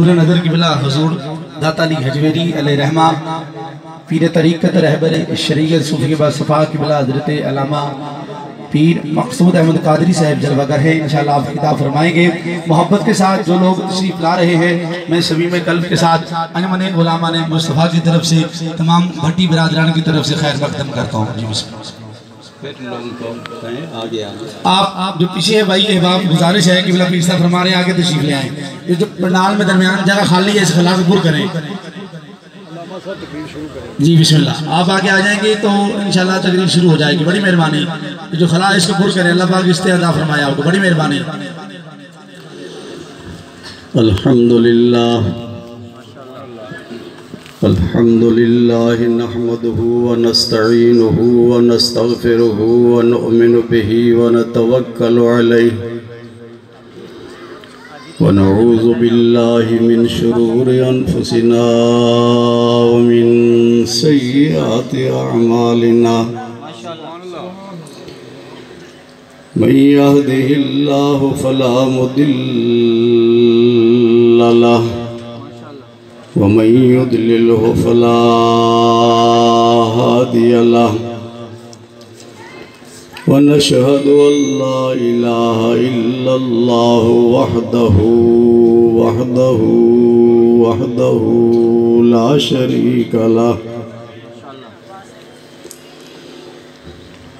نور نظر قبلہ حضور داتا علی حجویری علیہ رحمہ پیر طریقت رہبر شریعت صوفی صفا قبلہ حضرت علامہ پیر مقصود احمد قادری صاحب جلوہ گر ہے انشاءاللہ آپ خطاب فرمائیں گے. محبت کے ساتھ جو لوگ تشریف لا رہے ہیں میں صمیم قلب کے ساتھ انجمن علماء مصطفیٰ کی طرف سے تمام بھٹی برادران کی طرف سے خیر مقدم کرتا ہوں. جی بسم اللہ. آپ جو پیچھے ہے بھائی احباب گزارش ہے کہ بلا پیر صاحب فرما رہے ہیں آگے تشریف لے آئیں. یہ جو پنڈال میں درمیان جگہ خالی ہے اس خلا کو پر کریں. جی بسم اللہ. آپ آگے آ جائیں گے تو انشاءاللہ تقریر شروع ہو جائے گی. بڑی مہربانی جو خلا اس کو پر کریں. اللہ پاک استعداد فرمایا آپ کو. بڑی مہربانی. الحمد لله نحمده ونستعينه ونستغفره ونؤمن به ونتوكل عليه ونعوذ بالله من شرور أنفسنا ومن سيئات أعمالنا من يهده الله فلا مضل له ومن يضلله فلا هادي له ونشهد أن لا إله إلا الله وحده لا شريك له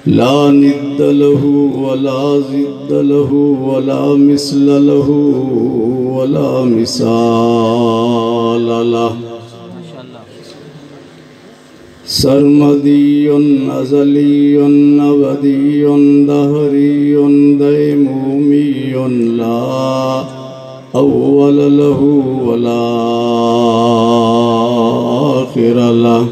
لا ند له ولا ضد له ولا مثل له ولا مثال له سرمدي أزلي أبدي دهري ديمومي لا أول له ولا آخر له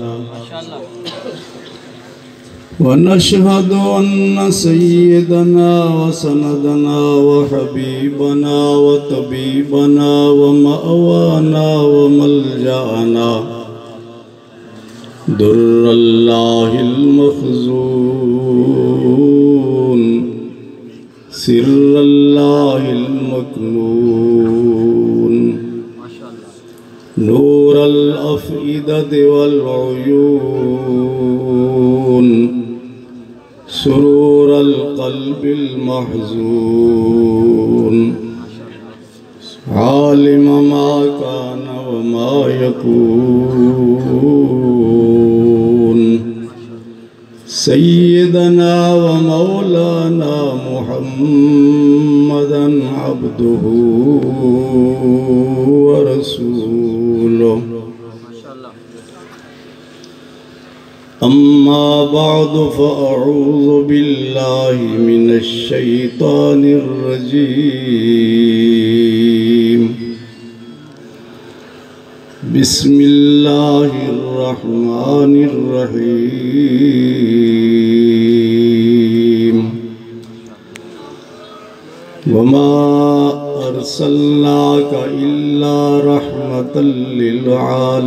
ونشهد أن سيدنا وسندنا وحبيبنا وطبيبنا ومأوانا وملجأنا در الله المخزون سر الله المكنون نور الأفئدة والعيون سرور القلب المحزون عالم ما كان وما يكون سيدنا ومولانا محمدا عبده ورسوله أما بعد فأعوذ بالله من الشيطان الرجيم بسم الله الرحمن الرحيم وما أرسلناك إلا رحمة للعالمين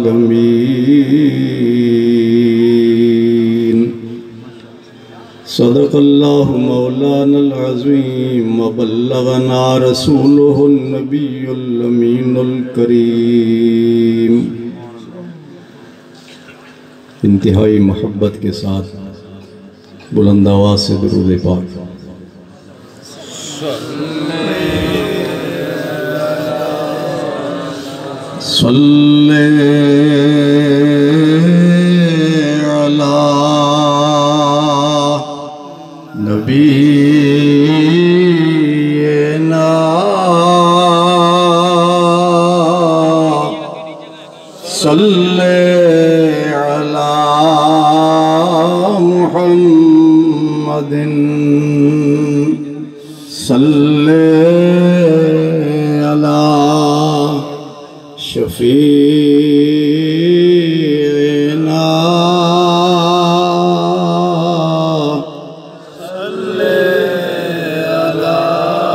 صدق الله مولانا العظيم وبلغنا رسوله النبي الأمين الكريم. انتہائی محبت کے ساتھ بلند آواز سے درود پاک. صلی علی نبینا صلی علی محمد صلی علی شفیعنا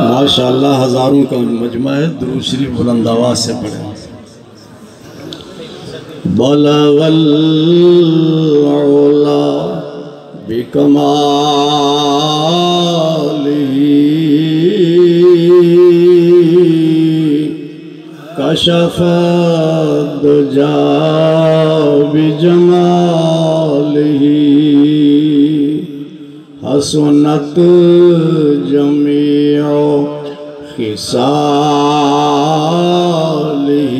ماشاءاللہ ہزاروں کا مجمع ہے. درود شریف بلند آواز سے پڑھیں. بلغ العلا بکمالہ کشف الدجى بجماله حسنت جميع خصاله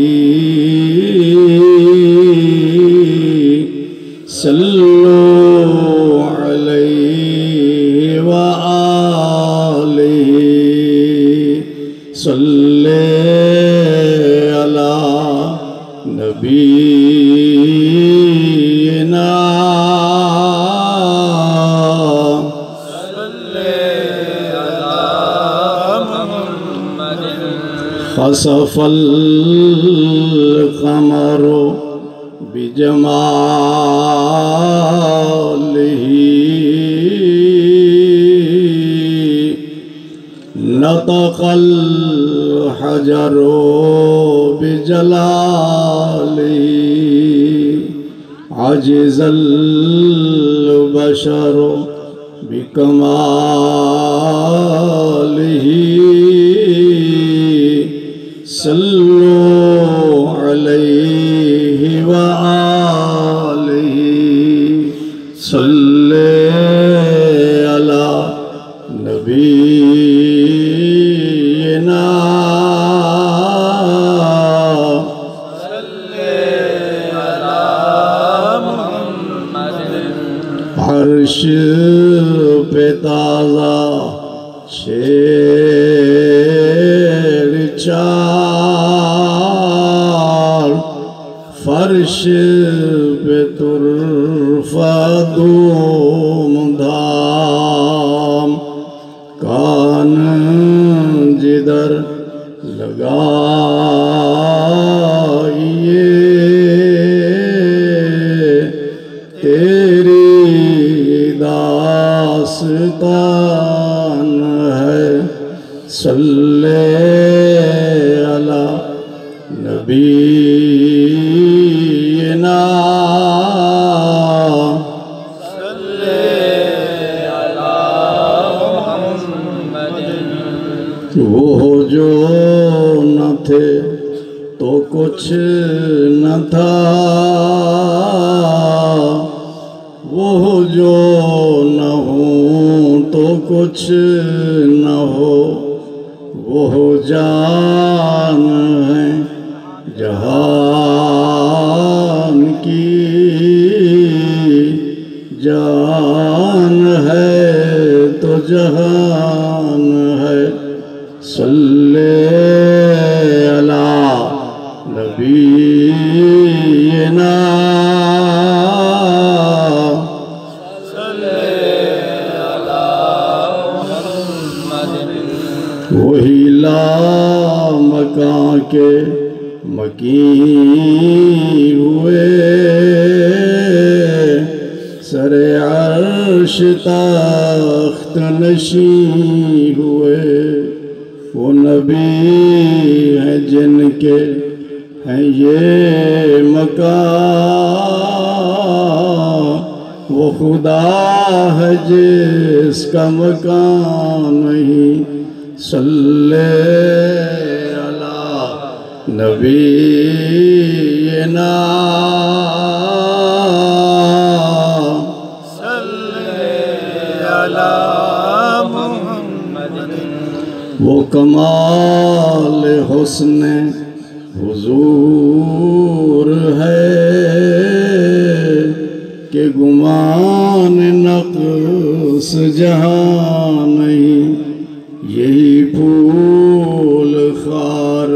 صلوا عليه وآله صلی علی نبینا خسف القمر بجماله نطق الحجر بجلاله عجز البشر بكماله صلوا عليه وآله صلی علی نبینا عرش پہ تازہ شیر چار فرش پہ ترفع دوم دھام کان جدھر لگائیے تیری داستان ہے صلی علی نبینا وہ جو نہ تھے تو کچھ نہ تھا وہ جو نہ ہوں تو کچھ نہ ہو وہ جان ہے جہان کی جان ہے تو جہان ہے صلی علی نبینا وہی لامکاں کے مکین ہوئے سر عرش تخت نشین ہوئے وہ نبی ہیں جن کے ہیں یہ مکان وہ خدا ہے جس کا مکان نہیں صلی علی نبینا وہ کمال حسن حضور ہے کہ گمان نقص جہاں نہیں یہی پھول خار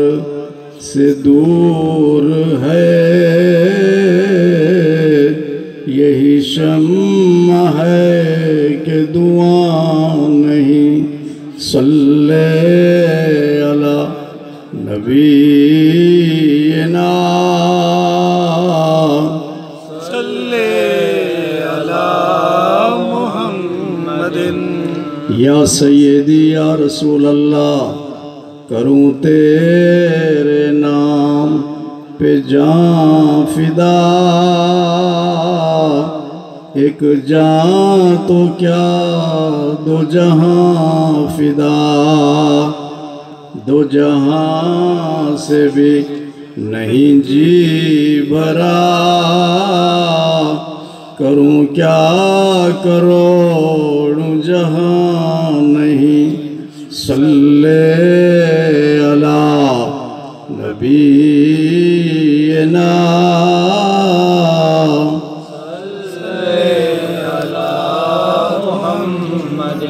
سے دور ہے یہی شمع ہے کہ دعا نہیں صلی علی نبینا صلی علی محمد یا سیدی یا رسول اللہ کروں تیرے نام پہ جان فدا ایک جان تو کیا دو جہاں فدا دو جہاں سے بھی نہیں جی بھرا کروں کیا کروڑوں جہاں نہیں صلی علی نبینا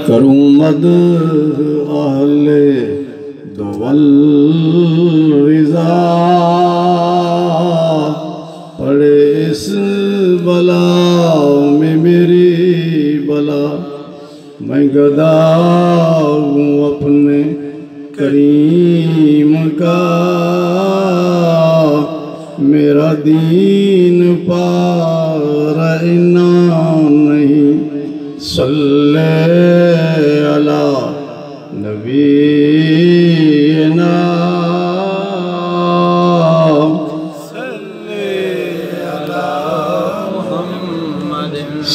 کروں مد اہل دول رضا پڑے اس بلا میں میری بلا میں گدا ہوں اپنے کریم کا میرا دین پارنا نہیں صلی علی نبینا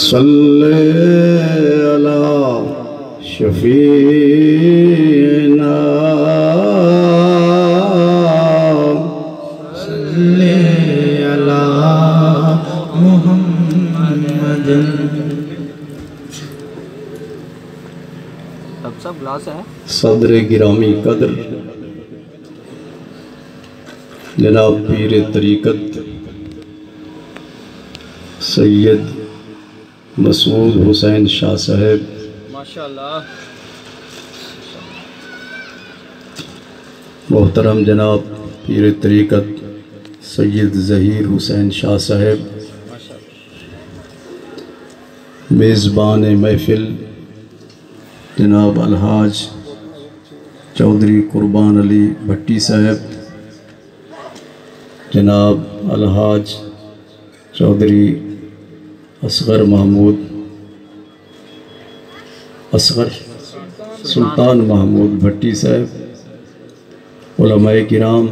صلی علی شفیعنا صلی علی محمد. سب گلاس ہے. صدر گرامی قدر جناب پیر طریقت سید مسعود حسین شاہ صاحب، ماشاءاللہ. محترم جناب پیر طریقت سید ظہیر حسین شاہ صاحب، میزبان محفل جناب الحاج چودھری قربان علی بھٹی صاحب، جناب الحاج چودھری اصغر محمود سلطان محمود بھٹی صاحب، علماء کرام،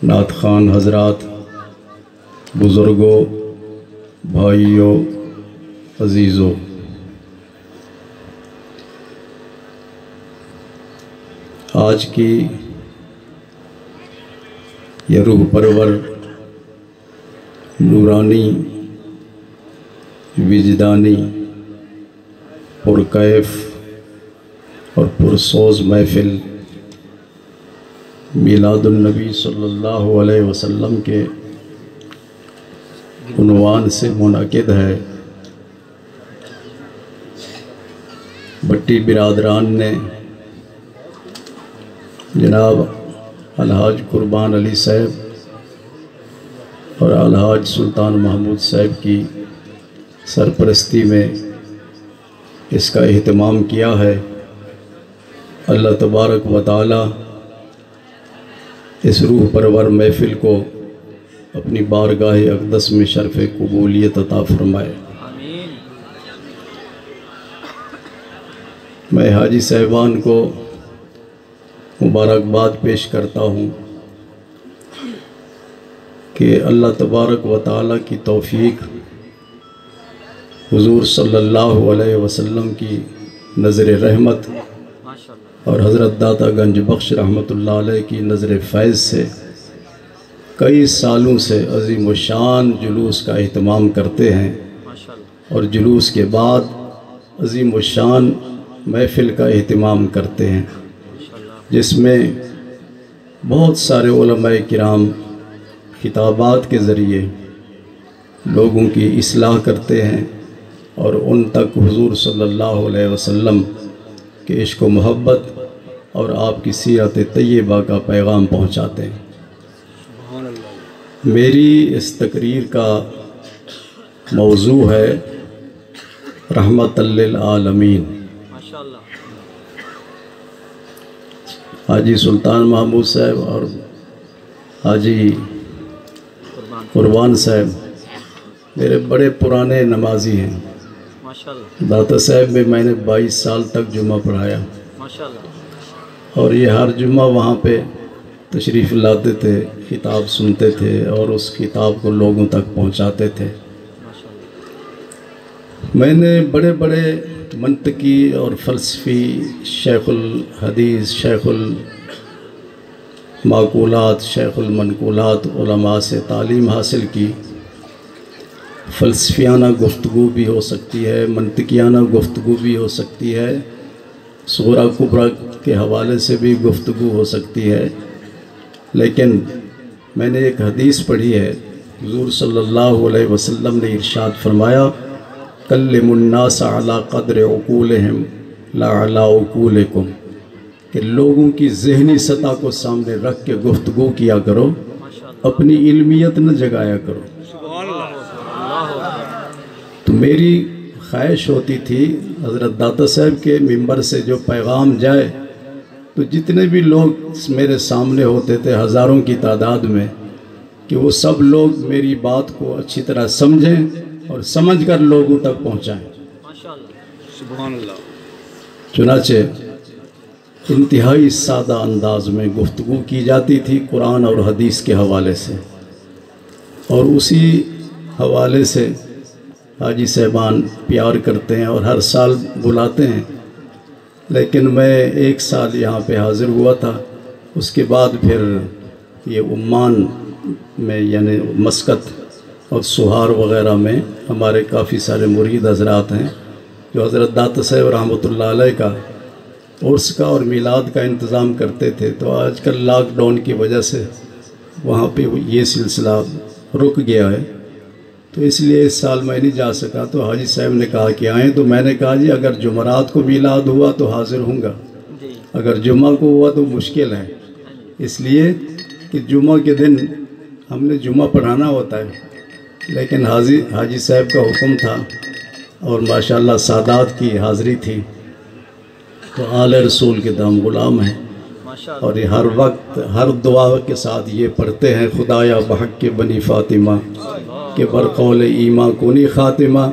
نعت خوان حضرات، بزرگوں، بھائیوں، عزیزوں، آج کی یہ روح پرور نورانی وجدانی پرکیف اور پرسوز محفل میلاد النبی صلی اللہ علیہ وسلم کے عنوان سے منعقد ہے. بھٹی برادران نے جناب الحاج قربان علی صاحب اور الحاج سلطان محمود صاحب کی سرپرستی میں اس کا اہتمام کیا ہے. اللہ تبارک و تعالی اس روح پرور محفل کو اپنی بارگاہ اقدس میں شرف قبولیت عطا فرمائے. آمین. میں حاجی صاحبان کو مبارکباد پیش کرتا ہوں کہ اللہ تبارک و تعالی کی توفیق حضور صلی اللہ علیہ وسلم کی نظر رحمت ماشاءاللہ. اور حضرت داتا گنج بخش رحمۃ اللہ علیہ کی نظر فیض سے کئی سالوں سے عظیم الشان جلوس کا اہتمام کرتے ہیں، ماشاءاللہ. اور جلوس کے بعد عظیم الشان محفل کا اہتمام کرتے ہیں، جس میں بہت سارے علماء کرام خطابات کے ذریعے لوگوں کی اصلاح کرتے ہیں اور ان تک حضور صلی اللہ علیہ وسلم کے عشق و محبت اور آپ کی سیرت طیبہ کا پیغام پہنچاتے ہیں. میری اس تقریر کا موضوع ہے رحمت للعالمین. ماشاءاللہ. حاجی سلطان محمود صاحب اور حاجی قربان صاحب میرے بڑے پرانے نمازی ہیں. ماشاءاللہ. داتا صاحب میں نے 22 سال تک جمعہ پڑھایا، ماشاءاللہ. اور یہ ہر جمعہ وہاں پہ تشریف لاتے تھے، خطاب سنتے تھے اور اس خطاب کو لوگوں تک پہنچاتے تھے. میں نے بڑے بڑے منطقی اور فلسفی، شیخ الحدیث، شیخ معقولات شیخ المنقولات علماء سے تعلیم حاصل کی، فلسفیانہ گفتگو بھی ہو سکتی ہے، منطقیانہ گفتگو بھی ہو سکتی ہے، صغریٰ کبریٰ کے حوالے سے بھی گفتگو ہو سکتی ہے، لیکن میں نے ایک حدیث پڑھی ہے، حضور صلی اللہ علیہ وسلم نے ارشاد فرمایا کلم الناس علی قدر عقولہم لا علی عقولکم، کہ لوگوں کی ذہنی سطح کو سامنے رکھ کے گفتگو کیا کرو، اپنی علمیت نہ جگایا کرو۔ تو میری خواہش ہوتی تھی حضرت داتا صاحب کے ممبر سے جو پیغام جائے تو جتنے بھی لوگ میرے سامنے ہوتے تھے ہزاروں کی تعداد میں، کہ وہ سب لوگ میری بات کو اچھی طرح سمجھیں اور سمجھ کر لوگوں تک پہنچائیں۔ سبحان اللہ۔ چنانچہ انتہائی سادہ انداز میں گفتگو کی جاتی تھی قرآن اور حدیث کے حوالے سے، اور اسی حوالے سے حاجی صاحبان پیار کرتے ہیں اور ہر سال بلاتے ہیں، لیکن میں ایک سال یہاں پہ حاضر ہوا تھا، اس کے بعد پھر یہ عمان میں یعنی مسقط اور سہار وغیرہ میں ہمارے کافی سارے مرید حضرات ہیں جو حضرت داتا صاحب رحمۃ اللہ علیہ کا عرس کا اور میلاد کا انتظام کرتے تھے، تو آج کل لاک ڈاؤن کی وجہ سے وہاں پہ یہ سلسلہ رک گیا ہے، تو اس لیے اس سال میں نہیں جا سکا۔ تو حاجی صاحب نے کہا کہ آئیں، تو میں نے کہا جی اگر جمعرات کو میلاد ہوا تو حاضر ہوں گا، اگر جمعہ کو ہوا تو مشکل ہے، اس لیے کہ جمعہ کے دن ہم نے جمعہ پڑھانا ہوتا ہے، لیکن حاجی صاحب کا حکم تھا اور ماشاءاللہ سادات کی حاضری تھی، تو آل رسول کے دام غلام ہیں، اور یہ ہر وقت ہر دعا کے ساتھ یہ پڑھتے ہیں خدایا بحق کے بنی فاطمہ کہ برقول ایماں کنی خاتمہ،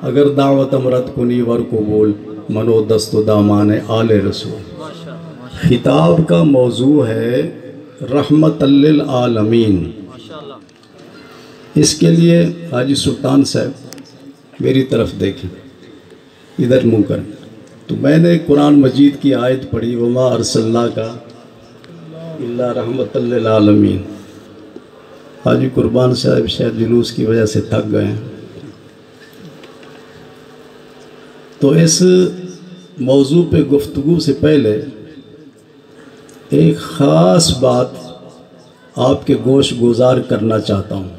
اگر دعوت امرت کنی ور قبول منو دست و دامان آل رسول۔ خطاب کا موضوع ہے رحمت للعالمین۔ اس کے لیے حاجی سلطان صاحب میری طرف دیکھیں، ادھر منہ کریں، تو میں نے قرآن مجید کی آیت پڑھی وما ارسلناک الا رحمت للعالمین۔ حاجی قربان صاحب شاید جلوس کی وجہ سے تھک گئے ہیں، تو اس موضوع پہ گفتگو سے پہلے ایک خاص بات آپ کے گوش گزار کرنا چاہتا ہوں۔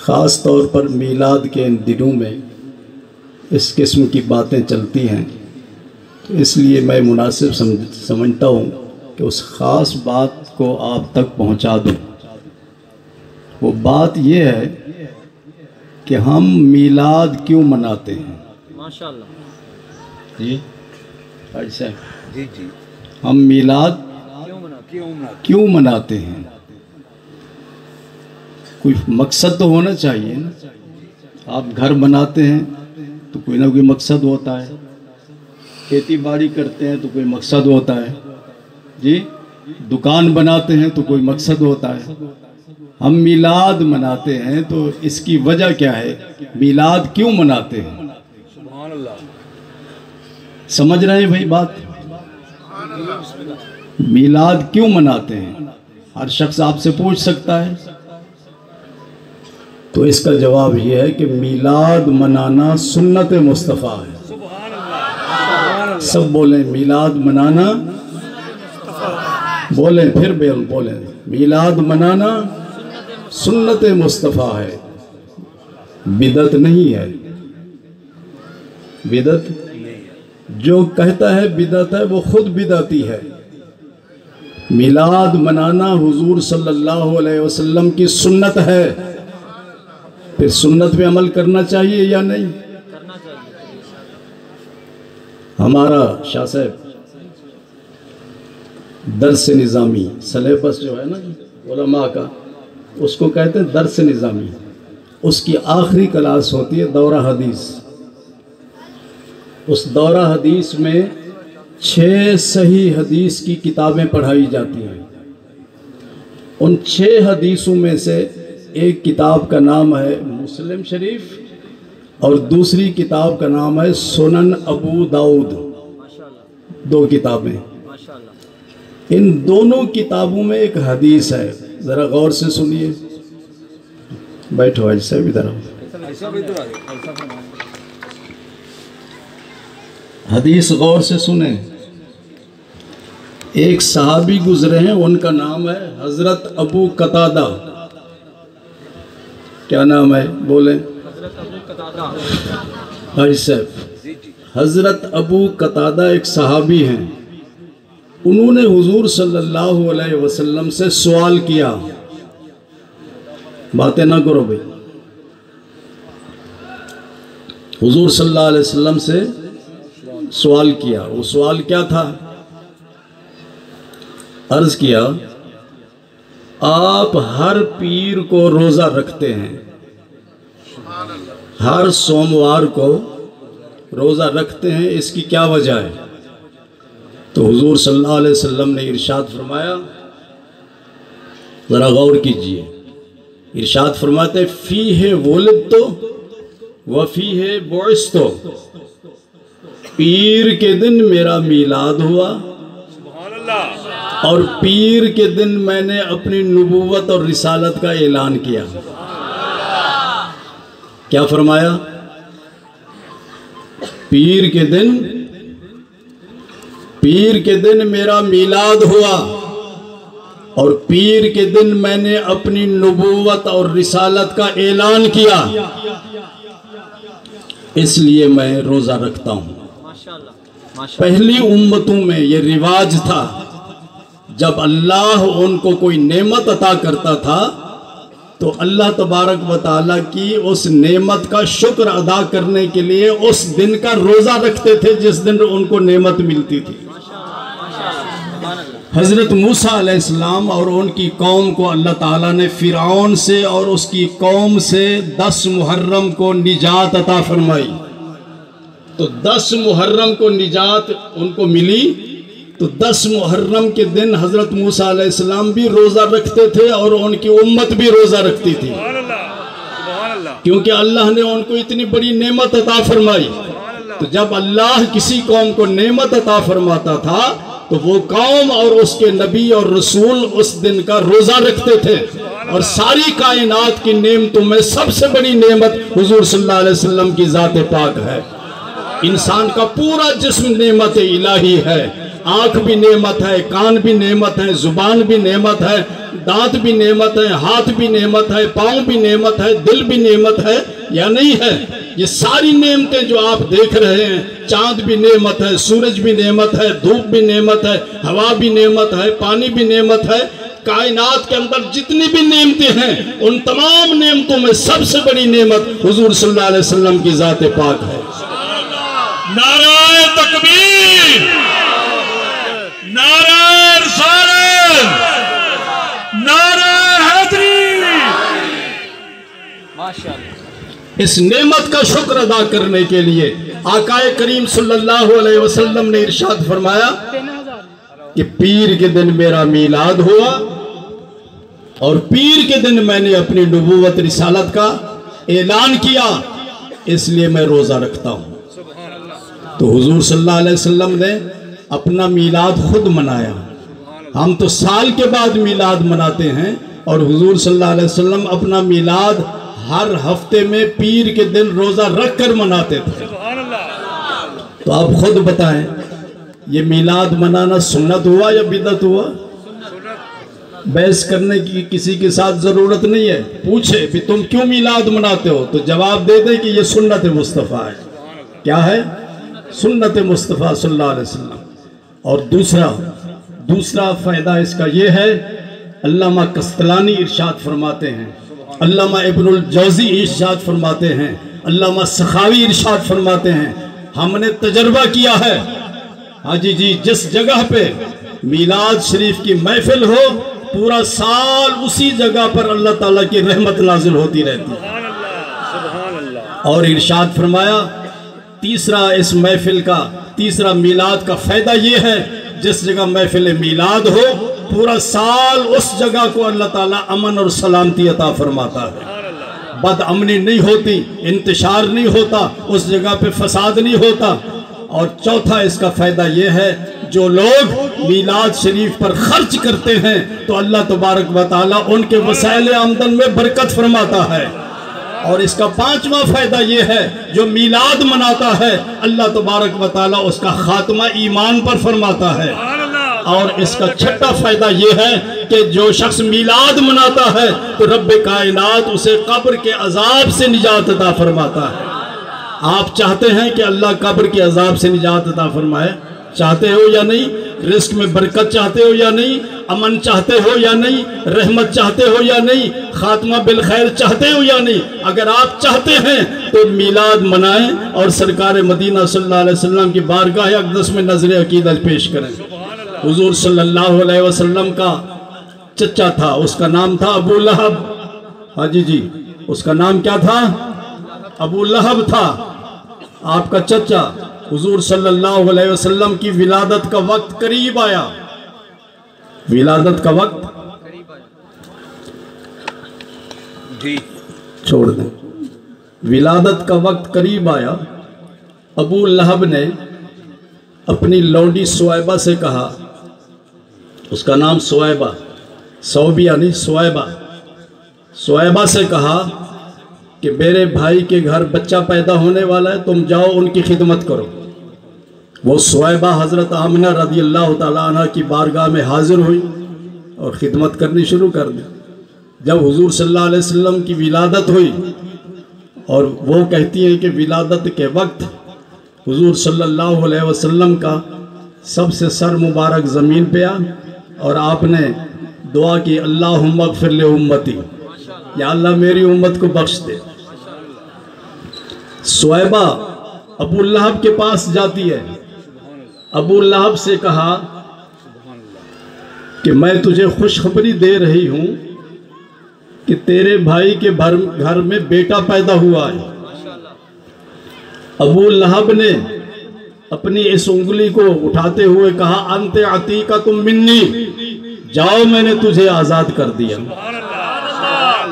خاص طور پر میلاد کے ان دنوں میں اس قسم کی باتیں چلتی ہیں، تو اس لیے میں مناسب سمجھتا ہوں کہ اس خاص بات کو آپ تک پہنچا دوں۔ وہ بات یہ ہے کہ ہم میلاد کیوں مناتے ہیں؟ ماشاءاللہ جی حاجی صاحب، جی جی، ہم میلاد کیوں مناتے ہیں؟ کوئی مقصد تو ہونا چاہیے نا۔ آپ گھر بناتے ہیں تو کوئی نہ کوئی مقصد ہوتا ہے، کھیتی باڑی کرتے ہیں تو کوئی مقصد ہوتا ہے، جی دکان بناتے ہیں تو کوئی مقصد ہوتا ہے۔ ہم میلاد مناتے ہیں تو اس کی وجہ کیا ہے؟ میلاد کیوں مناتے ہیں؟ سبحان اللہ۔ سمجھ رہے ہیں بھائی بات؟ میلاد کیوں مناتے ہیں؟ ہر شخص آپ سے پوچھ سکتا ہے، تو اس کا جواب یہ ہے کہ میلاد منانا سنت مصطفیٰ ہے۔ سب بولیں میلاد منانا، بولیں پھر بولیں میلاد منانا سنت مصطفیٰ ہے، بدعت نہیں ہے۔ بدعت جو کہتا ہے بدعت ہے وہ خود بدعتی ہے۔ میلاد منانا حضور صلی اللہ علیہ وسلم کی سنت ہے، پھر سنت پہ عمل کرنا چاہیے یا نہیں؟ کرنا چاہیے۔ ہمارا شاہ صاحب درس نظامی سلیبس جو ہے نا علماء کا، اس کو کہتے ہیں درس نظامی، اس کی آخری کلاس ہوتی ہے دورہ حدیث۔ اس دورہ حدیث میں 6 صحیح حدیث کی کتابیں پڑھائی جاتی ہیں۔ ان 6 حدیثوں میں سے ایک کتاب کا نام ہے مسلم شریف اور دوسری کتاب کا نام ہے سنن ابو داؤد، ماشاءاللہ 2 کتابیں۔ ماشاءاللہ۔ ان دونوں کتابوں میں ایک حدیث ہے، ذرا غور سے سنیے. بیٹھو حاجی صاحب ادھر آؤ. حدیث غور سے سنیں. ایک صحابی گزرے ہیں، ان کا نام ہے حضرت ابو قتادہ. کیا نام ہے بولیں حاجی صاحب؟ حضرت ابو قتادہ ایک صحابی ہیں. انہوں نے حضور صلی اللہ علیہ وسلم سے سوال کیا. باتیں نہ کرو بھائی. حضور صلی اللہ علیہ وسلم سے سوال کیا. وہ سوال کیا تھا؟ عرض کیا آپ ہر پیر کو روزہ رکھتے ہیں، ہر سوموار کو روزہ رکھتے ہیں، اس کی کیا وجہ ہے؟ تو حضور صلی اللہ علیہ وسلم نے ارشاد فرمایا، ذرا غور کیجئے. ارشاد فرماتے فیہ ولدتو وفیہ بعثتو، پیر کے دن میرا میلاد ہوا اور پیر کے دن میں نے اپنی نبوت اور رسالت کا اعلان کیا. کیا فرمایا؟ پیر کے دن میرا میلاد ہوا اور پیر کے دن میں نے اپنی نبوت اور رسالت کا اعلان کیا، اس لیے میں روزہ رکھتا ہوں. پہلی امتوں میں یہ رواج تھا، جب اللہ ان کو کوئی نعمت عطا کرتا تھا تو اللہ تبارک و تعالیٰ کی اس نعمت کا شکر ادا کرنے کے لیے اس دن کا روزہ رکھتے تھے جس دن ان کو نعمت ملتی تھی. حضرت موسیٰ علیہ السلام اور ان کی قوم کو اللہ تعالیٰ نے فرعون سے اور اس کی قوم سے 10 محرم کو نجات عطا فرمائی. تو 10 محرم کو نجات ان کو ملی. تو 10 محرم کے دن حضرت موسیٰ علیہ السلام بھی روزہ رکھتے تھے اور ان کی امت بھی روزہ رکھتی تھی، کیونکہ اللہ نے ان کو اتنی بڑی نعمت عطا فرمائی. تو جب اللہ کسی قوم کو نعمت عطا فرماتا تھا تو وہ قوم اور اس کے نبی اور رسول اس دن کا روزہ رکھتے تھے. اور ساری کائنات کی نعمتوں میں سب سے بڑی نعمت حضور صلی اللہ علیہ وسلم کی ذات پاک ہے. انسان کا پورا جسم نعمت الہی ہے. آنکھ بھی نعمت ہے، کان بھی نعمت ہے، زبان بھی نعمت ہے، دانت بھی نعمت ہے، ہاتھ بھی نعمت ہے، پاؤں بھی نعمت ہے، دل بھی نعمت ہے یا نہیں ہے؟ یہ ساری نعمتیں جو آپ دیکھ رہے ہیں، چاند بھی نعمت ہے، سورج بھی نعمت ہے، دھوپ بھی نعمت ہے، ہوا بھی نعمت ہے، پانی بھی نعمت ہے. کائنات کے اندر جتنی بھی نعمتیں ہیں ان تمام نعمتوں میں سب سے بڑی نعمت حضور صلی اللہ علیہ وسلم کی ذات پاک ہے. نعرہ تکبیر، نعرہ رسالت، نعرہ حیدری. اس نعمت کا شکر ادا کرنے کے لیے آقا کریم صلی اللہ علیہ وسلم نے ارشاد فرمایا کہ پیر کے دن میرا میلاد ہوا اور پیر کے دن میں نے اپنی نبوت رسالت کا اعلان کیا، اس لیے میں روزہ رکھتا ہوں. تو حضور صلی اللہ علیہ وسلم نے اپنا میلاد خود منایا. ہم تو سال کے بعد میلاد مناتے ہیں اور حضور صلی اللہ علیہ وسلم اپنا میلاد ہر ہفتے میں پیر کے دن روزہ رکھ کر مناتے تھے. تو آپ خود بتائیں یہ میلاد منانا سنت ہوا یا بدعت ہوا؟ بحث کرنے کی کسی کے ساتھ ضرورت نہیں ہے. پوچھے کہ تم کیوں میلاد مناتے ہو تو جواب دے دے کہ یہ سنت مصطفیٰ ہے. کیا ہے؟ سنت مصطفیٰ صلی اللہ علیہ وسلم. اور دوسرا فائدہ اس کا یہ ہے، علامہ قسطلانی ارشاد فرماتے ہیں، علامہ ابن الجوزی ارشاد فرماتے ہیں، علامہ سخاوی ارشاد فرماتے ہیں، ہم نے تجربہ کیا ہے ہاں جی جس جگہ پہ میلاد شریف کی محفل ہو پورا سال اسی جگہ پر اللہ تعالیٰ کی رحمت نازل ہوتی رہتی ہے. اور ارشاد فرمایا اس محفل کا تیسرا میلاد کا فائدہ یہ ہے، جس جگہ محفل میلاد ہو پورا سال اس جگہ کو اللہ تعالیٰ امن اور سلامتی عطا فرماتا ہے. بد امنی نہیں ہوتی، انتشار نہیں ہوتا، اس جگہ پہ فساد نہیں ہوتا. اور چوتھا اس کا فائدہ یہ ہے، جو لوگ میلاد شریف پر خرچ کرتے ہیں تو اللہ تبارک و تعالیٰ ان کے وسائل آمدن میں برکت فرماتا ہے۔ اور اس کا 5واں فائدہ یہ ہے، جو میلاد مناتا ہے اللہ تبارک و تعالیٰ اس کا خاتمہ ایمان پر فرماتا ہے۔ اور اس کا 6واں فائدہ یہ ہے کہ جو شخص میلاد مناتا ہے تو رب کائنات اسے قبر کے عذاب سے نجات عطا فرماتا ہے۔ آپ چاہتے ہیں کہ اللہ قبر کے عذاب سے نجات عطا فرمائے؟ چاہتے ہو یا نہیں؟ رزق میں برکت چاہتے ہو یا نہیں؟ امن چاہتے ہو یا نہیں؟ رحمت چاہتے ہو یا نہیں؟ خاتمہ بالخیر چاہتے ہو یا نہیں؟ اگر آپ چاہتے ہیں تو میلاد منائیں اور سرکار مدینہ صلی اللہ علیہ وسلم کی بارگاہ اقدس میں نظر عقیدت پیش کریں۔ حضور صلی اللہ علیہ وسلم کا چچا تھا، اس کا نام تھا ابو لہب۔ ہاں جی اس کا نام کیا تھا؟ ابو لہب تھا۔ آپ کا چچا، حضور صلی اللہ علیہ وسلم کی ولادت کا وقت قریب آیا۔ ولادت کا وقت جی چھوڑ دیں۔ ولادت کا وقت قریب آیا۔ ابو لہب نے اپنی لونڈی سویبہ سے کہا، اس کا نام سویبہ، صوبیہ نہیں سویبہ، سویبہ سے کہا کہ میرے بھائی کے گھر بچہ پیدا ہونے والا ہے، تم جاؤ ان کی خدمت کرو۔ وہ سویبہ حضرت آمنہ رضی اللہ تعالیٰ عنہ کی بارگاہ میں حاضر ہوئی اور خدمت کرنی شروع کر دی۔ جب حضور صلی اللہ علیہ وسلم کی ولادت ہوئی اور وہ کہتی ہیں کہ ولادت کے وقت حضور صلی اللہ علیہ وسلم کا سب سے سر مبارک زمین پہ آ اور آپ نے دعا کی، اللہم اغفر لامتی، یا اللہ میری امت کو بخش دے۔ سویبہ ابو لہب کے پاس جاتی ہے، ابو لہب سے کہا کہ میں تجھے خوشخبری دے رہی ہوں کہ تیرے بھائی کے گھر میں بیٹا پیدا ہوا ہے۔ ابو لہب نے اپنی اس انگلی کو اٹھاتے ہوئے کہا، انت عتیقۃ منی، جاؤ میں نے تجھے آزاد کر دیا۔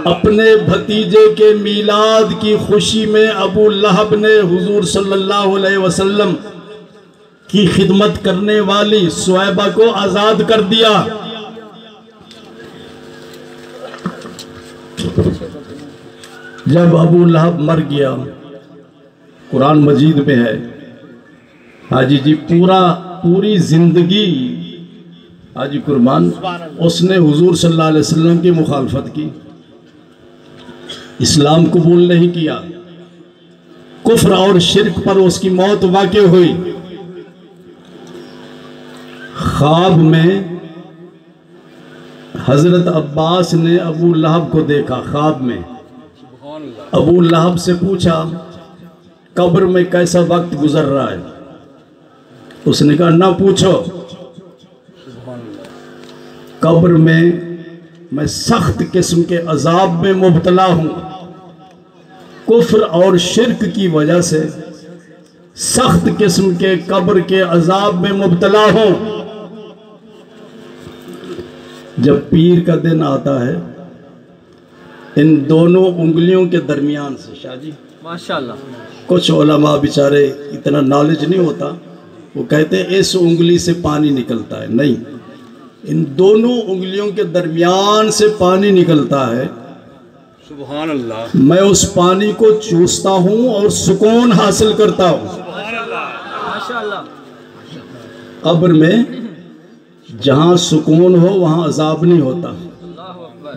اپنے بھتیجے کے میلاد کی خوشی میں ابو لہب نے حضور صلی اللہ علیہ وسلم کی خدمت کرنے والی سویبہ کو آزاد کر دیا۔ جب ابو لہب مر گیا، قرآن مجید میں ہے، حاجی جی پوری زندگی حاجی قربان اس نے حضور صلی اللہ علیہ وسلم کی مخالفت کی، اسلام قبول نہیں کیا، کفر اور شرک پر اس کی موت واقع ہوئی۔ خواب میں حضرت عباس نے ابو لہب کو دیکھا، خواب میں ابو لہب سے پوچھا قبر میں کیسا وقت گزر رہا ہے؟ اس نے کہا نہ پوچھو، قبر میں سخت قسم کے عذاب میں مبتلا ہوں، کفر اور شرک کی وجہ سے سخت قسم کے قبر کے عذاب میں مبتلا ہوں۔ جب پیر کا دن آتا ہے، ان دونوں انگلیوں کے درمیان سے شاہ جی ماشاءاللہ کچھ علماء بیچارے اتنا نالج نہیں ہوتا، وہ کہتے ہیں اس انگلی سے پانی نکلتا ہے، نہیں، ان دونوں انگلیوں کے درمیان سے پانی نکلتا ہے۔ سبحان اللہ، میں اس پانی کو چوستا ہوں اور سکون حاصل کرتا ہوں۔ ماشاءاللہ، قبر میں جہاں سکون ہو وہاں عذاب نہیں ہوتا،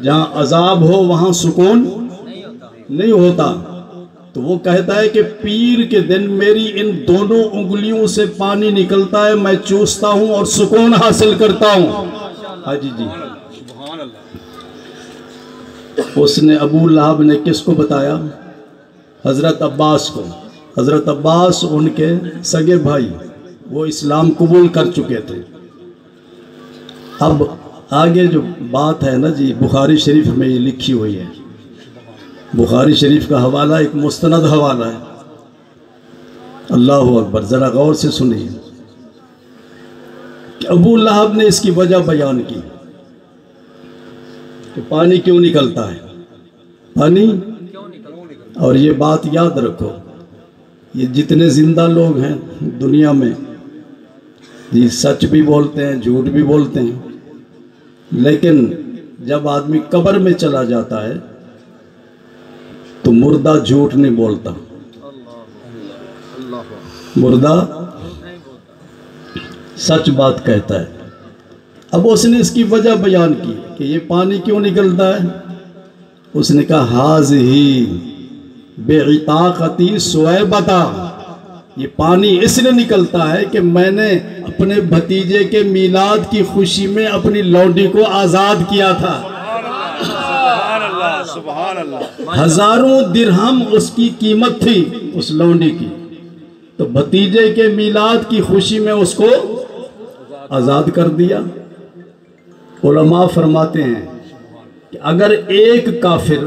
جہاں عذاب ہو وہاں سکون نہیں ہوتا۔ تو وہ کہتا ہے کہ پیر کے دن میری ان دونوں انگلیوں سے پانی نکلتا ہے، میں چوستا ہوں اور سکون حاصل کرتا ہوں۔ حاجی جی سبحان اللہ، اس نے ابو لہب نے کس کو بتایا؟ حضرت عباس کو۔ حضرت عباس ان کے سگے بھائی، وہ اسلام قبول کر چکے تھے۔ اب آگے جو بات ہے نا جی، بخاری شریف میں یہ لکھی ہوئی ہے، بخاری شریف کا حوالہ ایک مستند حوالہ ہے۔ اللہ اکبر، ذرا غور سے سنیے کہ ابو لہب نے اس کی وجہ بیان کی کہ پانی کیوں نکلتا ہے، پانی۔ اور یہ بات یاد رکھو، یہ جتنے زندہ لوگ ہیں دنیا میں، جی سچ بھی بولتے ہیں جھوٹ بھی بولتے ہیں، لیکن جب آدمی قبر میں چلا جاتا ہے تو مردہ جھوٹ نہیں بولتا، مردہ سچ بات کہتا ہے۔ اب اس نے اس کی وجہ بیان کی کہ یہ پانی کیوں نکلتا ہے۔ اس نے کہا ہاذہی بعطاقتی سویبتا، یہ پانی اس لیے نکلتا ہے کہ میں نے اپنے بھتیجے کے میلاد کی خوشی میں اپنی لونڈی کو آزاد کیا تھا۔ سبحان اللہ سبحان اللہ۔ ہزاروں درہم اس کی قیمت تھی اس لونڈی کی، تو بھتیجے کے میلاد کی خوشی میں اس کو آزاد کر دیا۔ علماء فرماتے ہیں کہ اگر ایک کافر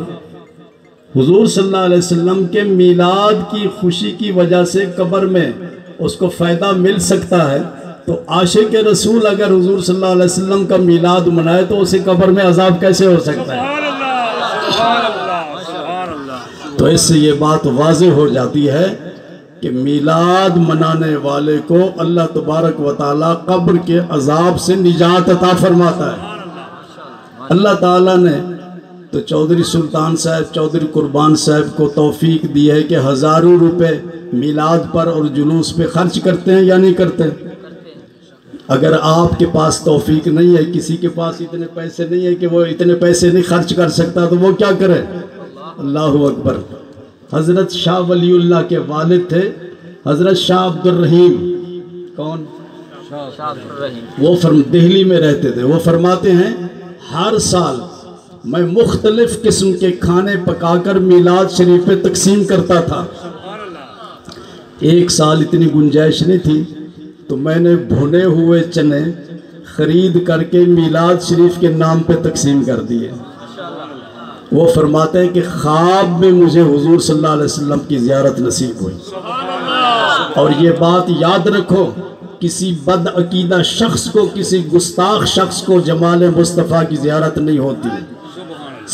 حضور صلی اللہ علیہ وسلم کے میلاد کی خوشی کی وجہ سے قبر میں اس کو فائدہ مل سکتا ہے، تو عاشق رسول اگر حضور صلی اللہ علیہ وسلم کا میلاد منائے تو اسے قبر میں عذاب کیسے ہو سکتا ہے؟ تو اس سے یہ بات واضح ہو جاتی ہے کہ میلاد منانے والے کو اللہ تبارک و تعالیٰ قبر کے عذاب سے نجات عطا فرماتا ہے۔ اللہ تعالیٰ نے تو چودھری سلطان صاحب، چودھری قربان صاحب کو توفیق دی ہے کہ ہزاروں روپے میلاد پر اور جلوس پہ خرچ کرتے ہیں یا نہیں کرتے؟ اگر آپ کے پاس توفیق نہیں ہے، کسی کے پاس اتنے پیسے نہیں ہے کہ وہ اتنے پیسے نہیں خرچ کر سکتا، تو وہ کیا کرے؟ اللہ اکبر۔ حضرت شاہ ولی اللہ کے والد تھے حضرت شاہ عبد الرحیم، کون؟ وہ دہلی میں رہتے تھے۔ وہ فرماتے ہیں ہر سال میں مختلف قسم کے کھانے پکا کر میلاد شریف پہ تقسیم کرتا تھا۔ ایک سال اتنی گنجائش نہیں تھی تو میں نے بھنے ہوئے چنے خرید کر کے میلاد شریف کے نام پہ تقسیم کر دیے۔ وہ فرماتے ہیں کہ خواب میں مجھے حضور صلی اللہ علیہ وسلم کی زیارت نصیب ہوئی۔ اور یہ بات یاد رکھو، کسی بد عقیدہ شخص کو، کسی گستاخ شخص کو جمال مصطفیٰ کی زیارت نہیں ہوتی۔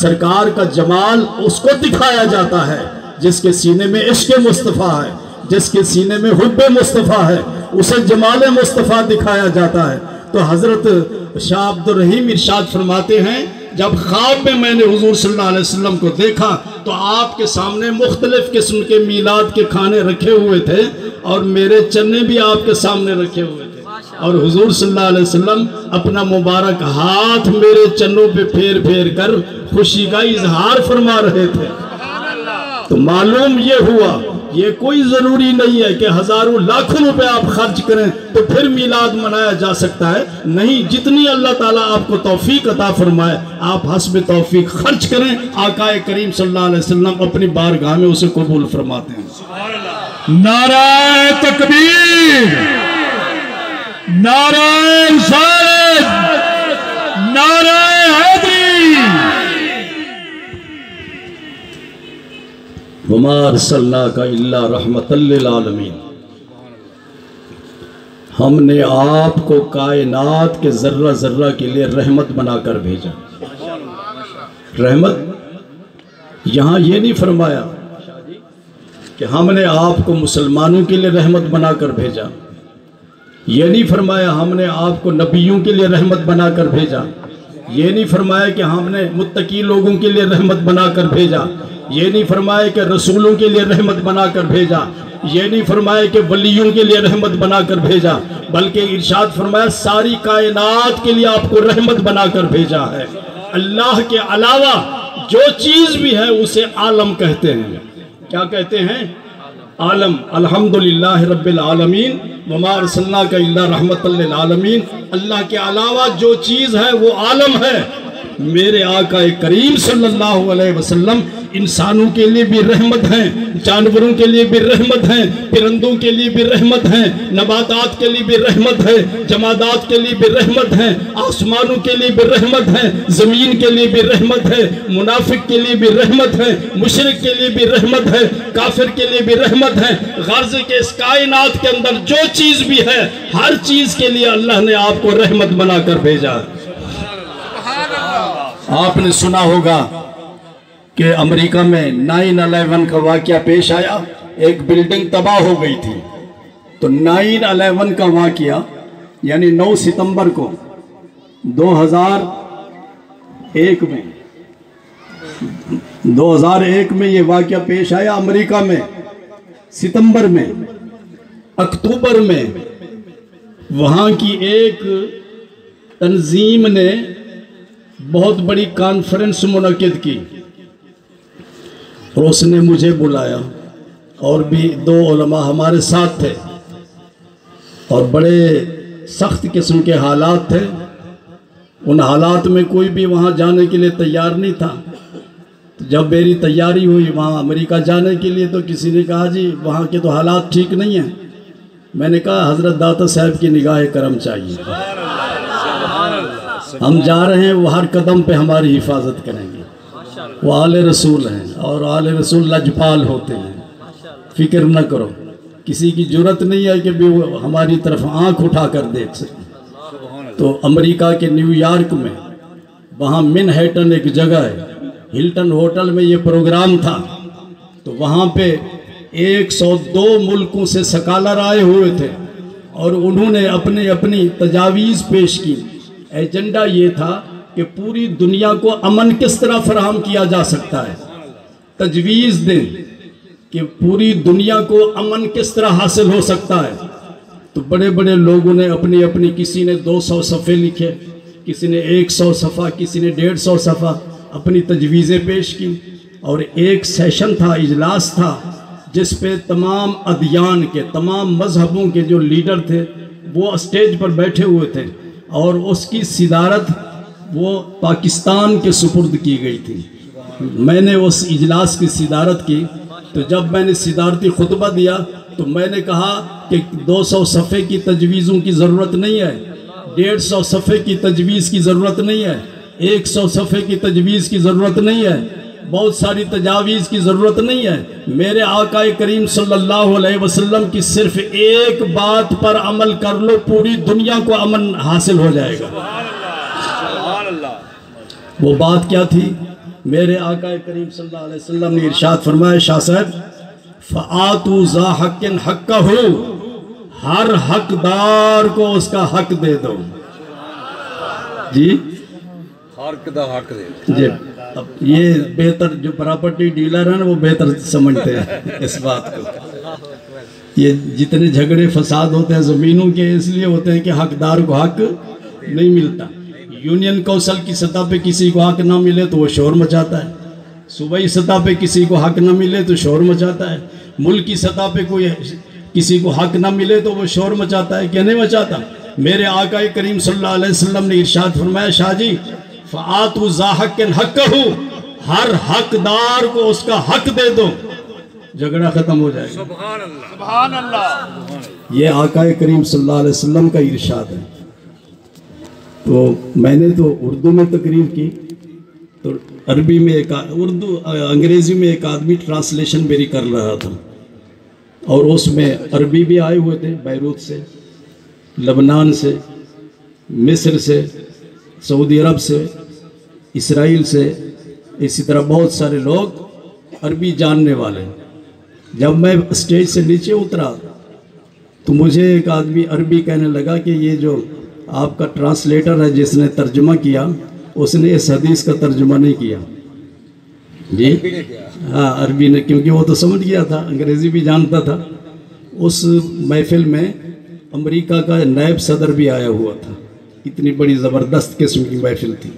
سرکار کا جمال اس کو دکھایا جاتا ہے جس کے سینے میں عشق مصطفیٰ ہے، جس کے سینے میں حب مصطفیٰ ہے، اسے جمال مصطفیٰ دکھایا جاتا ہے۔ تو حضرت شاہ عبد الرحیم ارشاد فرماتے ہیں جب خواب میں میں نے حضور صلی اللہ علیہ وسلم کو دیکھا تو آپ کے سامنے مختلف قسم کے میلاد کے کھانے رکھے ہوئے تھے اور میرے چنے بھی آپ کے سامنے رکھے ہوئے تھے، اور حضور صلی اللہ علیہ وسلم اپنا مبارک ہاتھ میرے چنوں پہ پھیر پھیر کر خوشی کا اظہار فرما رہے تھے۔ تو معلوم یہ ہوا یہ کوئی ضروری نہیں ہے کہ ہزاروں لاکھوں روپے آپ خرچ کریں تو پھر میلاد منایا جا سکتا ہے، نہیں، جتنی اللہ تعالیٰ آپ کو توفیق عطا فرمائے آپ حسب توفیق خرچ کریں۔ آقا کریم صلی اللہ علیہ وسلم اپنی بارگاہ میں اسے قبول فرماتے ہیں۔ نعرہ تکبیر، نعرہ رسالت، نعرہ حیدری۔ وما ارسلناک الا رحمۃ للعالمین، ہم نے آپ کو کائنات کے ذرہ ذرہ کے لیے رحمت بنا کر بھیجا۔ رحمت یہاں یہ نہیں فرمایا کہ ہم نے آپ کو مسلمانوں کے لیے رحمت بنا کر بھیجا، یہ نہیں فرمایا ہم نے آپ کو نبیوں کے لیے رحمت بنا کر بھیجا، یہ نہیں فرمایا کہ ہم نے متقی لوگوں کے لیے رحمت بنا کر بھیجا، یہ نہیں فرمایا کہ رسولوں کے لیے رحمت بنا کر بھیجا، یہ نہیں فرمایا کہ ولیوں کے لیے رحمت بنا کر بھیجا، بلکہ ارشاد فرمایا ساری کائنات کے لیے آپ کو رحمت بنا کر بھیجا ہے۔ اللہ کے علاوہ جو چیز بھی ہے اسے عالم کہتے ہیں۔ کیا کہتے ہیں؟ عالم۔ الحمدللہ رب العالمین وما ارسلناک الا رحمۃ للعالمین، اللہ کے علاوہ جو چیز ہے وہ عالم ہے۔ میرے آقا کریم صلی اللہ علیہ وسلم انسانوں کے لیے بھی رحمت ہیں، جانوروں کے لیے بھی رحمت ہیں، پرندوں کے لیے بھی رحمت ہیں، نباتات کے لیے بھی رحمت ہے، جمادات کے لیے بھی رحمت ہیں، آسمانوں کے لیے بھی رحمت ہے، زمین کے لیے بھی رحمت ہے، منافق کے لیے بھی رحمت ہے، مشرک کے لیے بھی رحمت ہے، کافر کے لیے بھی رحمت ہے۔ غرض کہ اس کائنات کے اندر جو چیز بھی ہے ہر چیز کے لیے اللہ نے آپ کو رحمت بنا کر بھیجا۔ آپ نے سنا ہوگا کہ امریکہ میں 9/11 کا واقعہ پیش آیا، ایک بلڈنگ تباہ ہو گئی تھی، تو 9/11 کا واقعہ یعنی 9 ستمبر کو 2001 میں یہ واقعہ پیش آیا امریکہ میں. ستمبر میں، اکتوبر میں وہاں کی ایک تنظیم نے بہت بڑی کانفرنس منعقد کی اور اس نے مجھے بلایا اور بھی 2 علماء ہمارے ساتھ تھے اور بڑے سخت قسم کے حالات تھے. ان حالات میں کوئی بھی وہاں جانے کے لیے تیار نہیں تھا. جب میری تیاری ہوئی وہاں امریکہ جانے کے لیے تو کسی نے کہا جی وہاں کے تو حالات ٹھیک نہیں ہیں. میں نے کہا حضرت داتا صاحب کی نگاہ کرم چاہیے. ہم جا رہے ہیں، وہ ہر قدم پہ ہماری حفاظت کریں گے. وہ آل رسول ہیں اور آل رسول لجپال ہوتے ہیں. فکر نہ کرو، کسی کی جرت نہیں ہے کہ وہ ہماری طرف آنکھ اٹھا کر دیکھ سکے. تو امریکہ کے نیو یارک میں وہاں منہیٹن ایک جگہ ہے، ہلٹن ہوٹل میں یہ پروگرام تھا. تو وہاں پہ 102 ملکوں سے سکالر آئے ہوئے تھے اور انہوں نے اپنی تجاویز پیش کی. ایجنڈا یہ تھا کہ پوری دنیا کو امن کس طرح فراہم کیا جا سکتا ہے. تجویز دیں کہ پوری دنیا کو امن کس طرح حاصل ہو سکتا ہے. تو بڑے بڑے لوگوں نے اپنی کسی نے 200 صفحے لکھے، کسی نے 100 صفحہ، کسی نے 150 صفحہ اپنی تجویزیں پیش کی. اور ایک سیشن تھا، اجلاس تھا، جس پہ تمام ادیان کے، تمام مذہبوں کے جو لیڈر تھے وہ اسٹیج پر بیٹھے ہوئے تھے اور اس کی صدارت وہ پاکستان کے سپرد کی گئی تھی. میں نے اس اجلاس کی صدارت کی. تو جب میں نے صدارتی خطبہ دیا تو میں نے کہا کہ 200 صفحے کی تجویزوں کی ضرورت نہیں ہے، 150 صفحے کی تجویز کی ضرورت نہیں ہے، 100 صفحے کی تجویز کی ضرورت نہیں ہے، بہت ساری تجاویز کی ضرورت نہیں ہے. میرے آقا کریم صلی اللہ علیہ وسلم کی صرف ایک بات پر عمل کر لو، پوری دنیا کو امن حاصل ہو جائے گا. وہ بات کیا تھی؟ میرے آقا کریم صلی اللہ علیہ وسلم نے ارشاد فرمایا، شاہ صاحب، فَآتُوا ذَا حَقٍ حَقَّهُ، ہر حقدار کو اس کا حق دے دو. جی جی اب یہ بہتر جو پراپرٹی ڈیلر ہیں وہ بہتر سمجھتے ہیں اس بات کو. یہ جتنے جھگڑے فساد ہوتے ہیں زمینوں کے اس لیے ہوتے ہیں کہ حقدار کو حق نہیں ملتا. یونین کونسل کی سطح پہ کسی کو حق نہ ملے تو وہ شور مچاتا ہے، صوبائی سطح پہ کسی کو حق نہ ملے تو شور مچاتا ہے، ملک کی سطح پہ کوئی کسی کو حق نہ ملے تو وہ شور مچاتا ہے کہ نہیں مچاتا. میرے آقا کریم صلی اللہ علیہ وسلم نے ارشاد فرمایا، شاہ جی فَآتُوا ذَا حَقٍ حَقَّهُ، ہر حقدار کو اس کا حق دے دو، جھگڑا ختم ہو جائے گا. سبحان اللہ. یہ آقا کریم صلی اللہ علیہ وسلم کا ارشاد ہے. تو میں نے تو اردو میں تقریر کی، تو عربی میں انگریزی میں ایک آدمی ٹرانسلیشن میری کر رہا تھا اور اس میں عربی بھی آئے ہوئے تھے، بیروت سے، لبنان سے، مصر سے، سعودی عرب سے، اسرائیل سے، اسی طرح بہت سارے لوگ عربی جاننے والے. جب میں اسٹیج سے نیچے اترا تو مجھے ایک آدمی عربی کہنے لگا کہ یہ جو آپ کا ٹرانسلیٹر ہے جس نے ترجمہ کیا اس نے اس حدیث کا ترجمہ نہیں کیا. جی ہاں عربی نے، کیونکہ وہ تو سمجھ گیا تھا، انگریزی بھی جانتا تھا. اس محفل میں امریکہ کا نائب صدر بھی آیا ہوا تھا، اتنی بڑی زبردست قسم کی محفل تھی.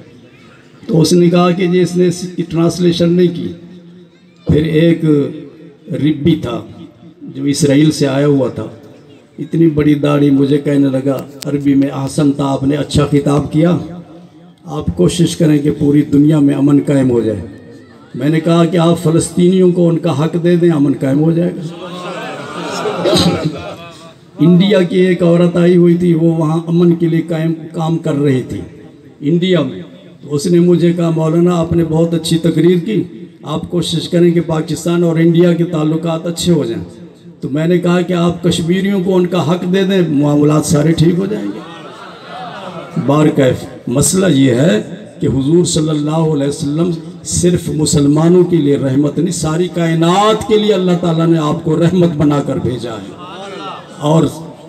تو اس نے کہا کہ جی اس نے اس کی ٹرانسلیشن نہیں کی. پھر ایک ربی تھا جو اسرائیل سے آیا ہوا تھا، اتنی بڑی داڑھی، مجھے کہنے لگا عربی میں، احسن تھا، آپ نے اچھا خطاب کیا، آپ کوشش کریں کہ پوری دنیا میں امن قائم ہو جائے. میں نے کہا کہ آپ فلسطینیوں کو ان کا حق دے دیں، امن قائم ہو جائے گا. انڈیا کی ایک عورت آئی ہوئی تھی، وہ وہاں امن کے لیے کام کر رہی تھی انڈیا میں. تو اس نے مجھے کہا مولانا آپ نے بہت اچھی تقریر کی، آپ کوشش کریں کہ پاکستان اور انڈیا کے تعلقات اچھے ہو جائیں. تو میں نے کہا کہ آپ کشمیریوں کو ان کا حق دے دیں، معاملات سارے ٹھیک ہو جائیں گے. بارکیف مسئلہ یہ ہے کہ حضور صلی اللہ علیہ وسلم صرف مسلمانوں کے لیے رحمت نہیں، ساری کائنات کے لیے اللہ تعالیٰ نے آپ کو رحمت بنا کر بھیجا ہے. اور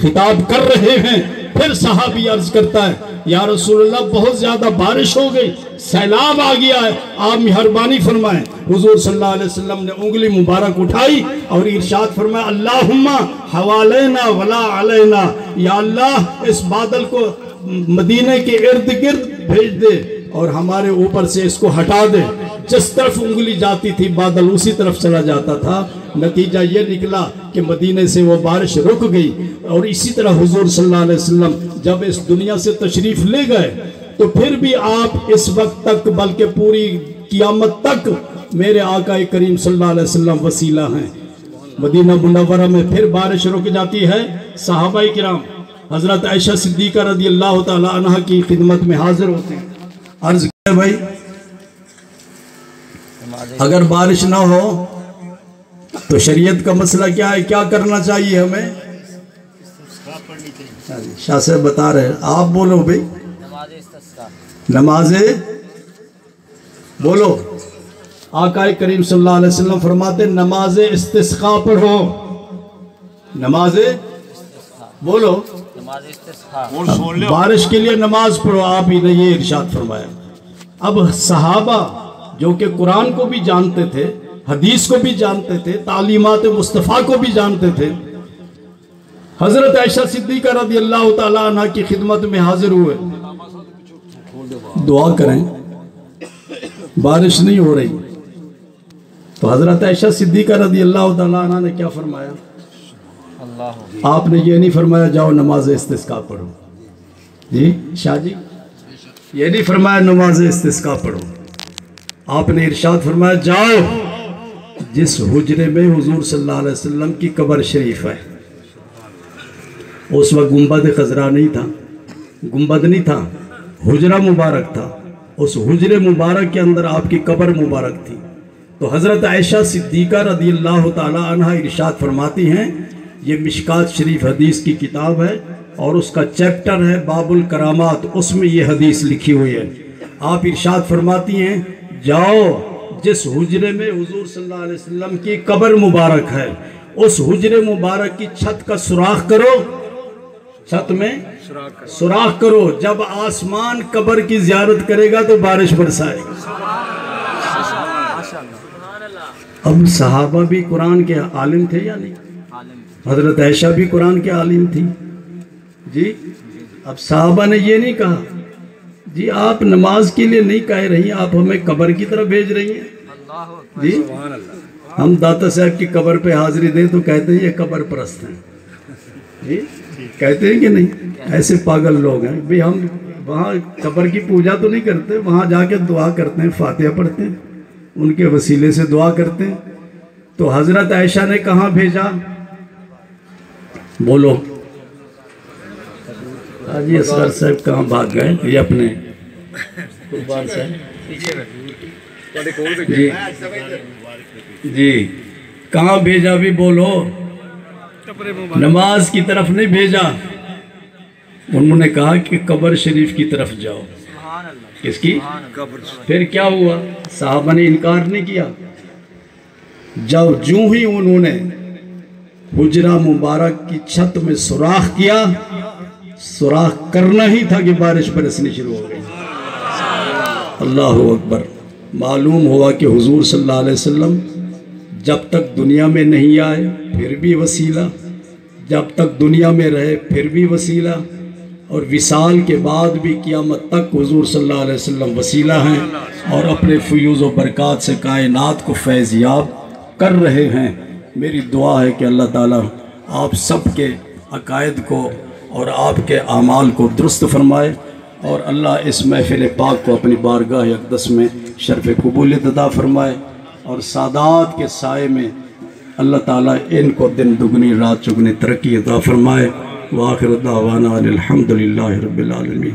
خطاب کر رہے ہیں، پھر صحابی عرض کرتا ہے یا رسول اللہ بہت زیادہ بارش ہو گئی، سیلاب آ گیا ہے، آپ مہربانی فرمائیں۔ حضور صلی اللہ علیہ وسلم نے انگلی مبارک اٹھائی اور ارشاد فرمایا اللہم حوالینا ولا علینا، یا اللہ اس بادل کو مدینے کے ارد گرد بھیج دے اور ہمارے اوپر سے اس کو ہٹا دے۔ جس طرف انگلی جاتی تھی بادل اسی طرف چلا جاتا تھا۔ نتیجہ یہ نکلا کہ مدینے سے وہ بارش رک گئی، اور اسی طرح حضور صلی اللہ علیہ وسلم جب اس دنیا سے تشریف لے گئے تو پھر بھی آپ اس وقت تک بلکہ پوری قیامت تک میرے آقا کریم صلی اللہ علیہ وسلم وسیلہ ہیں۔ مدینہ منورہ میں پھر بارش رک جاتی ہے، صحابہ کرام حضرت عائشہ صدیقہ رضی اللہ تعالی عنہ کی خدمت میں حاضر ہوتے ہیں۔ عرض کرے بھائی اگر بارش نہ ہو تو شریعت کا مسئلہ کیا ہے، کیا کرنا چاہیے ہمیں؟ شاہ صاحب بتا رہے ہیں، آپ بولو بھائی۔ نماز بولو۔ آقا کریم صلی اللہ علیہ وسلم فرماتے نماز استسقاء پڑھو۔ نماز بولو، بارش کے لیے نماز پڑھو، آپ ہی نے یہ ارشاد فرمایا۔ اب صحابہ جو کہ قرآن کو بھی جانتے تھے، حدیث کو بھی جانتے تھے، تعلیمات مصطفیٰ کو بھی جانتے تھے، حضرت عائشہ صدیقہ رضی اللہ تعالیٰ عنہ کی خدمت میں حاضر ہوئے، دعا کریں بارش نہیں ہو رہی۔ تو حضرت عائشہ صدیقہ رضی اللہ تعالیٰ عنہ نے کیا فرمایا؟ آپ نے یہ نہیں فرمایا جاؤ نماز استسقاء پڑھو، جی شاہ جی یہ نہیں فرمایا نماز استسقاء پڑھو، آپ نے ارشاد فرمایا جاؤ جس حجرے میں حضور صلی اللہ علیہ وسلم کی قبر شریف ہے۔ اس وقت گنبد خضرا نہیں تھا، گنبد نہیں تھا، حجرہ مبارک تھا، اس حجرے مبارک کے اندر آپ کی قبر مبارک تھی۔ تو حضرت عائشہ صدیقہ رضی اللہ تعالی عنہ ارشاد فرماتی ہیں، یہ مشکات شریف حدیث کی کتاب ہے اور اس کا چیپٹر ہے باب الکرامات، اس میں یہ حدیث لکھی ہوئی ہے۔ آپ ارشاد فرماتی ہیں جاؤ جس حجرے میں حضور صلی اللہ علیہ وسلم کی قبر مبارک ہے اس حجرے مبارک کی چھت کا سوراخ کرو، چھت میں سوراخ کرو، جب آسمان قبر کی زیارت کرے گا تو بارش برسائے گا۔ اب صحابہ بھی قرآن کے عالم تھے یا نہیں؟ حضرت عائشہ بھی قرآن کے عالم تھی جی۔ اب صحابہ نے یہ نہیں کہا جی آپ نماز کے لیے نہیں کہہ رہی ہیں، آپ ہمیں قبر کی طرف بھیج رہی ہیں جی۔ ہم داتا صاحب کی قبر پہ حاضری دیں تو کہتے ہیں یہ قبر پرست ہیں جی، کہتے ہیں کہ نہیں؟ ایسے پاگل لوگ ہیں بھی، ہم وہاں قبر کی پوجا تو نہیں کرتے، وہاں جا کے دعا کرتے ہیں، فاتحہ پڑھتے ہیں، ان کے وسیلے سے دعا کرتے ہیں۔ تو حضرت عائشہ نے کہاں بھیجا؟ بولو حاجی اصغر صاحب کہاں بھاگ گئے؟ یہ اپنے قربان صاحب جی جی کہاں بھیجا بھی بولو؟ نماز کی طرف نہیں بھیجا، انہوں نے کہا کہ قبر شریف کی طرف جاؤ۔ کس کی؟ پھر کیا ہوا؟ صحابہ نے انکار نہیں کیا، جب جو ہی انہوں نے حجرہ مبارک کی چھت میں سوراخ کیا، سوراخ کرنا ہی تھا کہ بارش برسنی شروع ہو گئی۔ اللہ اکبر۔ معلوم ہوا کہ حضور صلی اللہ علیہ وسلم جب تک دنیا میں نہیں آئے پھر بھی وسیلہ، جب تک دنیا میں رہے پھر بھی وسیلہ، اور وصال کے بعد بھی قیامت تک حضور صلی اللہ علیہ وسلم وسیلہ ہیں، اور اپنے فیوز و برکات سے کائنات کو فیض یاب کر رہے ہیں۔ میری دعا ہے کہ اللہ تعالیٰ آپ سب کے عقائد کو اور آپ کے اعمال کو درست فرمائے، اور اللہ اس محفل پاک کو اپنی بارگاہ اقدس میں شرف قبولیت عطا فرمائے، اور سادات کے سائے میں اللہ تعالیٰ ان کو دن دگنی رات چگنی ترقی عطا فرمائے۔ وآخر دعوانا الحمدللہ رب العالمین۔